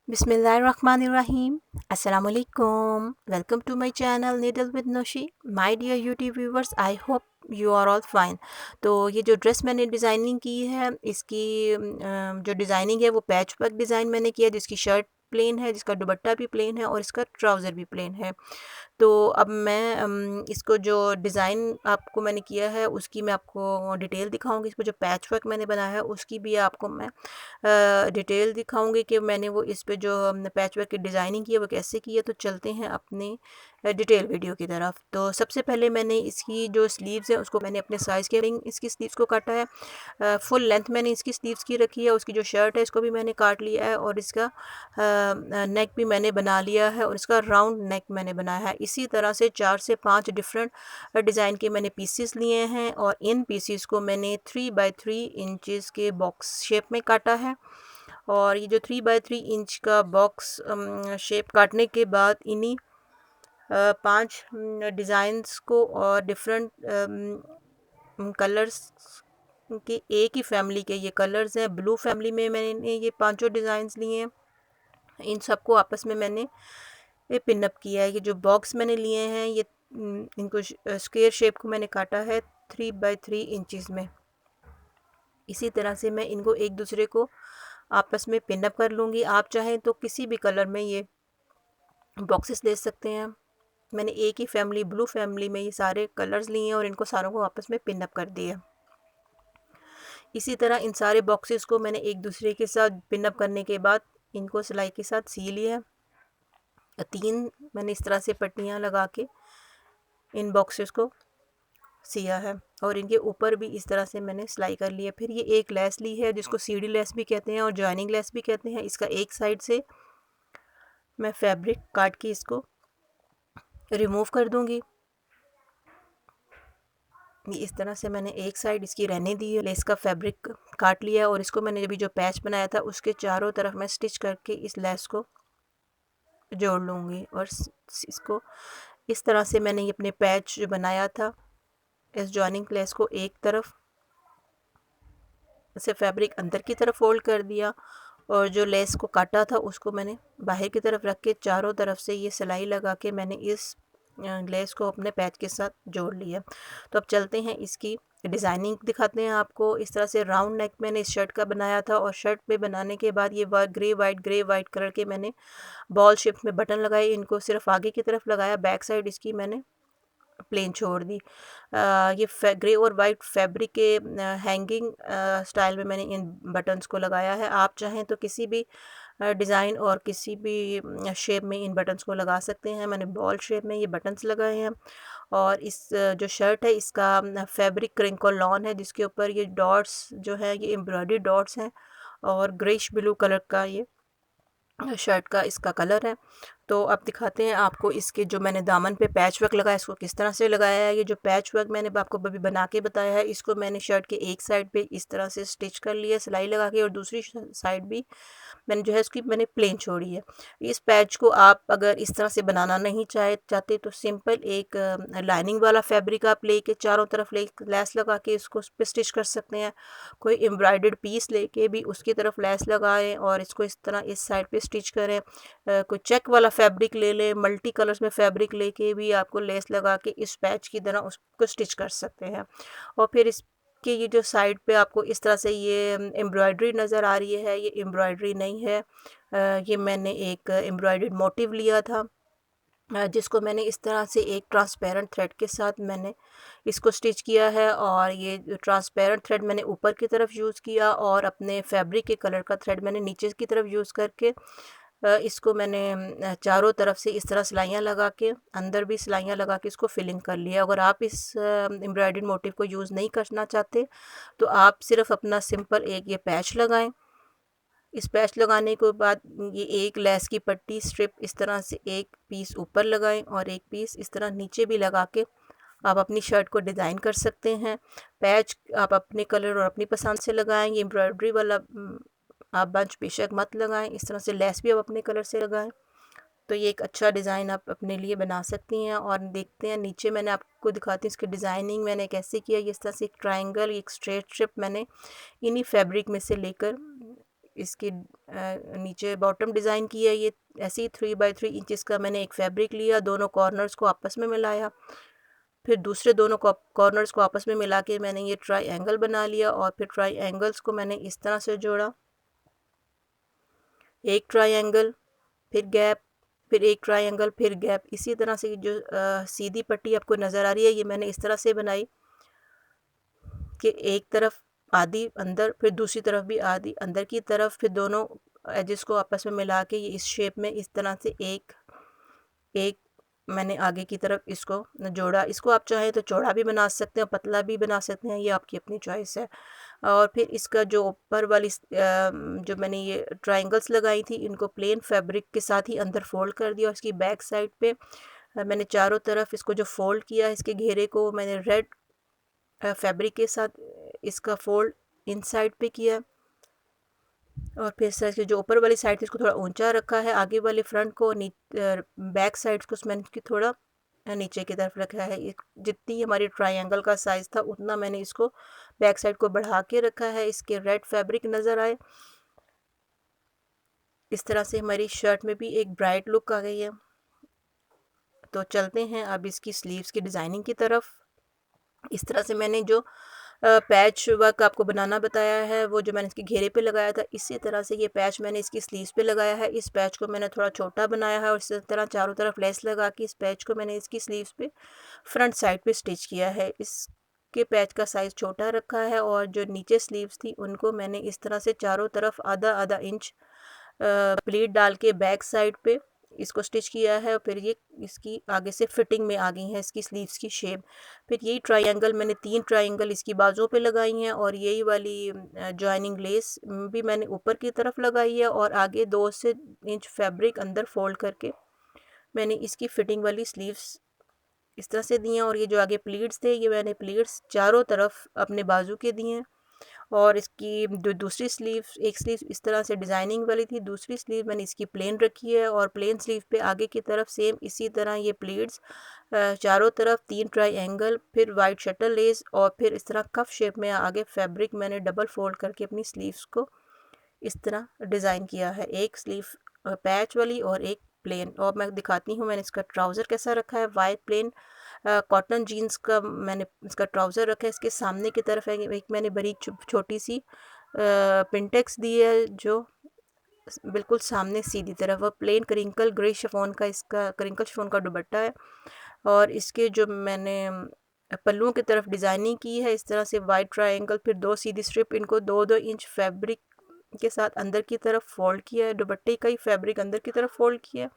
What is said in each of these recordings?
Bismillahirrahmanirrahim. Assalamualaikum. Welcome to my channel Needle with Noshi. My dear YouTube viewers, I hope you are all fine. तो ये जो dress मैंने designing की है इसकी जो डिज़ाइनिंग है वो पैच वर्क डिज़ाइन मैंने किया है, जिसकी शर्ट प्लेन है, जिसका दुपट्टा भी प्लेन है और इसका ट्राउज़र भी प्लेन है। तो अब मैं इसको जो डिज़ाइन आपको मैंने किया है उसकी मैं आपको डिटेल दिखाऊंगी। इसको जो पैच वर्क मैंने बनाया है उसकी भी आपको मैं डिटेल दिखाऊंगी कि मैंने वो इस पे जो पैच वर्क की डिज़ाइनिंग की है वो कैसे की है। तो चलते हैं अपने डिटेल वीडियो की तरफ। तो सबसे पहले मैंने इसकी जो स्लीव्स है उसको मैंने अपने साइज़ के अकॉर्डिंग इसकी स्लीव्स को काटा है। फुल लेंथ मैंने इसकी स्लीव्स की रखी है। उसकी जो शर्ट है इसको भी मैंने काट लिया है और इसका नेक भी मैंने बना लिया है और इसका राउंड नेक मैंने बनाया है। इसी तरह से 4 से 5 डिफरेंट डिज़ाइन के मैंने पीसेस लिए हैं और इन पीसेस को मैंने 3 बाय 3 इंचेस के बॉक्स शेप में काटा है। और ये जो 3 बाय 3 इंच का बॉक्स शेप काटने के बाद इन्हीं 5 डिज़ाइंस को और डिफरेंट कलर्स के एक ही फैमिली के ये कलर्स हैं। ब्लू फैमिली में मैंने ये पांचों डिज़ाइंस लिए हैं। इन सबको आपस में मैंने ये पिन अप किया है। ये जो बॉक्स मैंने लिए हैं ये इनको स्क्वायर शेप को मैंने काटा है 3 बाय 3 इंचेस में। इसी तरह से मैं इनको एक दूसरे को आपस में पिन अप कर लूँगी। आप चाहें तो किसी भी कलर में ये बॉक्सेस दे सकते हैं। मैंने एक ही फैमिली ब्लू फैमिली में ये सारे कलर्स लिए हैं और इनको सारों को आपस में पिन अप कर दिया। इसी तरह इन सारे बॉक्सेस को मैंने एक दूसरे के साथ पिन अप करने के बाद इनको सिलाई के साथ सी लिया। 3 मैंने इस तरह से पट्टियाँ लगा के इन बॉक्सेस को सिया है और इनके ऊपर भी इस तरह से मैंने सिलाई कर लिया। फिर ये एक लेस ली है जिसको सीढ़ी लेस भी कहते हैं और जॉइनिंग लेस भी कहते हैं। इसका एक साइड से मैं फैब्रिक काट के इसको रिमूव कर दूंगी। ये इस तरह से मैंने एक साइड इसकी रहने दी है। लेस का फैब्रिक काट लिया और इसको मैंने अभी जो पैच बनाया था उसके चारों तरफ मैं स्टिच करके इस लेस को जोड़ लूँगी और इसको इस तरह से मैंने ये अपने पैच जो बनाया था इस जॉइनिंग लेस को एक तरफ से फैब्रिक अंदर की तरफ फोल्ड कर दिया और जो लेस को काटा था उसको मैंने बाहर की तरफ रख के चारों तरफ से ये सिलाई लगा के मैंने इस लेस को अपने पैच के साथ जोड़ लिया। तो अब चलते हैं इसकी डिज़ाइनिंग दिखाते हैं आपको। इस तरह से राउंड नेक मैंने इस शर्ट का बनाया था और शर्ट पे बनाने के बाद ये ग्रे वाइट कलर के मैंने बॉल शेप में बटन लगाए। इनको सिर्फ आगे की तरफ लगाया, बैक साइड इसकी मैंने प्लेन छोड़ दी। ये ग्रे और वाइट फैब्रिक के हैंगिंग स्टाइल में मैंने इन बटन्स को लगाया है। आप चाहें तो किसी भी डिज़ाइन और किसी भी शेप में इन बटन्स को लगा सकते हैं। मैंने बॉल शेप में ये बटन्स लगाए हैं और इस जो शर्ट है इसका फैब्रिक क्रिंकल लॉन है जिसके ऊपर ये डॉट्स जो है ये एम्ब्रॉयडरी डॉट्स हैं और ग्रेश ब्लू कलर का ये शर्ट का इसका कलर है। तो अब दिखाते हैं आपको इसके जो मैंने दामन पे पैच वर्क लगाया इसको किस तरह से लगाया है। ये जो पैच वर्क मैंने आपको अभी बना के बताया है इसको मैंने शर्ट के एक साइड पे इस तरह से स्टिच कर लिया सिलाई लगा के और दूसरी साइड भी मैंने जो है उसकी मैंने प्लेन छोड़ी है। इस पैच को आप अगर इस तरह से बनाना नहीं चाहते तो सिंपल एक लाइनिंग वाला फैब्रिक आप लेके चारों तरफ ले लेस लगा के इसको उस पर स्टिच कर सकते हैं। कोई एम्ब्रॉयडर्ड पीस लेके भी उसकी तरफ लेस लगाएं और इसको इस तरह इस साइड पे स्टिच करें। कोई चेक वाला फैब्रिक ले लें, मल्टी कलर्स में फैब्रिक लेके भी आपको लेस लगा के इस पैच की तरह उसको स्टिच कर सकते हैं। और फिर इस कि ये जो साइड पे आपको इस तरह से ये एम्ब्रॉयडरी नज़र आ रही है, ये एम्ब्रॉयडरी नहीं है। ये मैंने एक एम्ब्रॉयडर्ड मोटिव लिया था जिसको मैंने इस तरह से एक ट्रांसपेरेंट थ्रेड के साथ मैंने इसको स्टिच किया है और ये ट्रांसपेरेंट थ्रेड मैंने ऊपर की तरफ यूज़ किया और अपने फैब्रिक के कलर का थ्रेड मैंने नीचे की तरफ यूज़ करके इसको मैंने चारों तरफ से इस तरह सिलाइयाँ लगा के अंदर भी सिलाइयाँ लगा के इसको फिलिंग कर लिया। अगर आप इस एम्ब्रॉयडर्ड मोटिव को यूज़ नहीं करना चाहते तो आप सिर्फ अपना सिंपल एक ये पैच लगाएं। इस पैच लगाने के बाद ये एक लेस की पट्टी स्ट्रिप इस तरह से एक पीस ऊपर लगाएं और एक पीस इस तरह नीचे भी लगा के आप अपनी शर्ट को डिज़ाइन कर सकते हैं। पैच आप अपने कलर और अपनी पसंद से लगाएं। ये एम्ब्रॉयडरी वाला आप बंच बेशक मत लगाएं। इस तरह से लेस भी आप अपने कलर से लगाएं तो ये एक अच्छा डिज़ाइन आप अपने लिए बना सकती हैं। और देखते हैं नीचे मैंने आपको दिखाती हूँ इसकी डिज़ाइनिंग मैंने कैसे किया। इस तरह से एक ट्रायंगल एक स्ट्रेट स्ट्रिप मैंने इन्हीं फैब्रिक में से लेकर इसकी नीचे बॉटम डिज़ाइन की है। ये ऐसे ही 3 बाई 3 इंचज़ का मैंने एक फैब्रिक लिया, दोनों कॉर्नर्स को आपस में मिलाया, फिर दूसरे दोनों कॉर्नर्स को आपस में मिला के मैंने ये ट्राई बना लिया और फिर ट्राई एंगल्स को मैंने इस तरह से जोड़ा, एक ट्रायंगल, फिर गैप, फिर एक ट्रायंगल, फिर गैप। इसी तरह से जो सीधी पट्टी आपको नज़र आ रही है, ये मैंने इस तरह से बनाई कि एक तरफ आधी अंदर, फिर दूसरी तरफ भी आधी अंदर की तरफ, फिर दोनों एजेस को आपस में मिला के ये इस शेप में इस तरह से एक एक मैंने आगे की तरफ इसको जोड़ा। इसको आप चाहें तो चौड़ा भी बना सकते हैं, पतला भी बना सकते हैं, ये आपकी अपनी चॉइस है। और फिर इसका जो ऊपर वाली जो मैंने ये ट्रायंगल्स लगाई थी, इनको प्लेन फैब्रिक के साथ ही अंदर फोल्ड कर दिया। और इसकी बैक साइड पे मैंने चारों तरफ इसको जो फोल्ड किया, इसके घेरे को मैंने रेड फैब्रिक के साथ इसका फोल्ड इनसाइड पे किया। और फिर साइड के जो ऊपर वाली साइड थी इसको थोड़ा ऊंचा रखा है, आगे वाले फ्रंट को बैक साइड को मैंने इसकी थोड़ा नीचे की तरफ रखा है। जितनी हमारी ट्रायंगल का साइज़ था उतना मैंने इसको बैक साइड को बढ़ा के रखा है, इसके रेड फैब्रिक नज़र आए। इस तरह से हमारी शर्ट में भी एक ब्राइट लुक आ गई है। तो चलते हैं अब इसकी स्लीव्स की डिज़ाइनिंग की तरफ। इस तरह से मैंने जो पैच वर्क आपको बनाना बताया है, वो जो मैंने इसके घेरे पे लगाया था, इसी तरह से ये पैच मैंने इसकी स्लीव्स पे लगाया है। इस पैच को मैंने थोड़ा छोटा बनाया है और इसी तरह चारों तरफ लेस लगा के इस पैच को मैंने इसकी स्लीव्स पे फ्रंट साइड पे स्टिच किया है। इसके पैच का साइज़ छोटा रखा है और जो नीचे स्लीव्स थी उनको मैंने इस तरह से चारों तरफ आधा आधा इंच प्लीट डाल के बैक साइड पे इसको स्टिच किया है। और फिर ये इसकी आगे से फिटिंग में आ गई है इसकी स्लीव्स की शेप। फिर यही ट्रायंगल मैंने 3 ट्रायंगल इसकी बाजुओं पे लगाई हैं और यही वाली जॉइनिंग लेस भी मैंने ऊपर की तरफ लगाई है और आगे 2 से इंच फैब्रिक अंदर फोल्ड करके मैंने इसकी फिटिंग वाली स्लीव्स इस तरह से दी हैं। और ये जो आगे प्लीट्स थे, ये मैंने प्लीट्स चारों तरफ अपने बाजू के दिए हैं। और इसकी जो दूसरी स्लीव, एक स्लीव इस तरह से डिज़ाइनिंग वाली थी, दूसरी स्लीव मैंने इसकी प्लेन रखी है और प्लेन स्लीव पे आगे की तरफ सेम इसी तरह ये प्लीट्स चारों तरफ 3 ट्रायंगल, फिर वाइट शटल लेस और फिर इस तरह कफ शेप में आगे फैब्रिक मैंने डबल फोल्ड करके अपनी स्लीव्स को इस तरह डिज़ाइन किया है। एक स्लीव पैच वाली और एक प्लेन। और मैं दिखाती हूँ मैंने इसका ट्राउज़र कैसा रखा है। वाइट प्लेन कॉटन जीन्स का मैंने इसका ट्राउज़र रखा है। इसके सामने की तरफ है एक मैंने बड़ी छोटी सी पिंटेक्स दी है जो बिल्कुल सामने सीधी तरफ। और प्लेन क्रिंकल ग्रे शिफॉन का इसका क्रिंकल शिफॉन का दुपट्टा है। और इसके जो मैंने पल्लुओं की तरफ डिज़ाइनिंग की है इस तरह से वाइट ट्रायंगल, फिर 2 सीधी स्ट्रिप, इनको 2-2 इंच फैब्रिक के साथ अंदर की तरफ फोल्ड किया है, दुपट्टे का ही फैब्रिक अंदर की तरफ फोल्ड किया।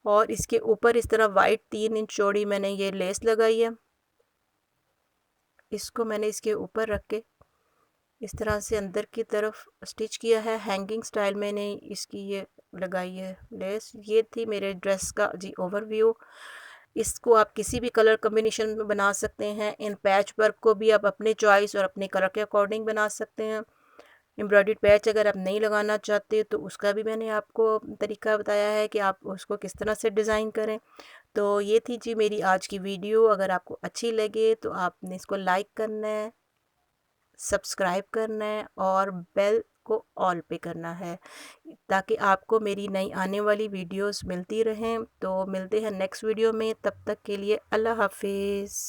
और इसके ऊपर इस तरह वाइट 3 इंच चौड़ी मैंने ये लेस लगाई है, इसको मैंने इसके ऊपर रख के इस तरह से अंदर की तरफ स्टिच किया है। हैंगिंग स्टाइल मैंने इसकी ये लगाई है लेस। ये थी मेरे ड्रेस का जी ओवरव्यू। इसको आप किसी भी कलर कॉम्बिनेशन में बना सकते हैं। इन पैच वर्क को भी आप अपने चॉइस और अपने कलर के अकॉर्डिंग बना सकते हैं। एम्ब्रॉयडर्ड पैच अगर आप नहीं लगाना चाहते तो उसका भी मैंने आपको तरीका बताया है कि आप उसको किस तरह से डिज़ाइन करें। तो ये थी जी मेरी आज की वीडियो। अगर आपको अच्छी लगे तो आपने इसको लाइक करना है, सब्सक्राइब करना है और बेल को ऑल पे करना है ताकि आपको मेरी नई आने वाली वीडियोस मिलती रहें। तो मिलते हैं नेक्स्ट वीडियो में, तब तक के लिए अल्लाह हाफिज़।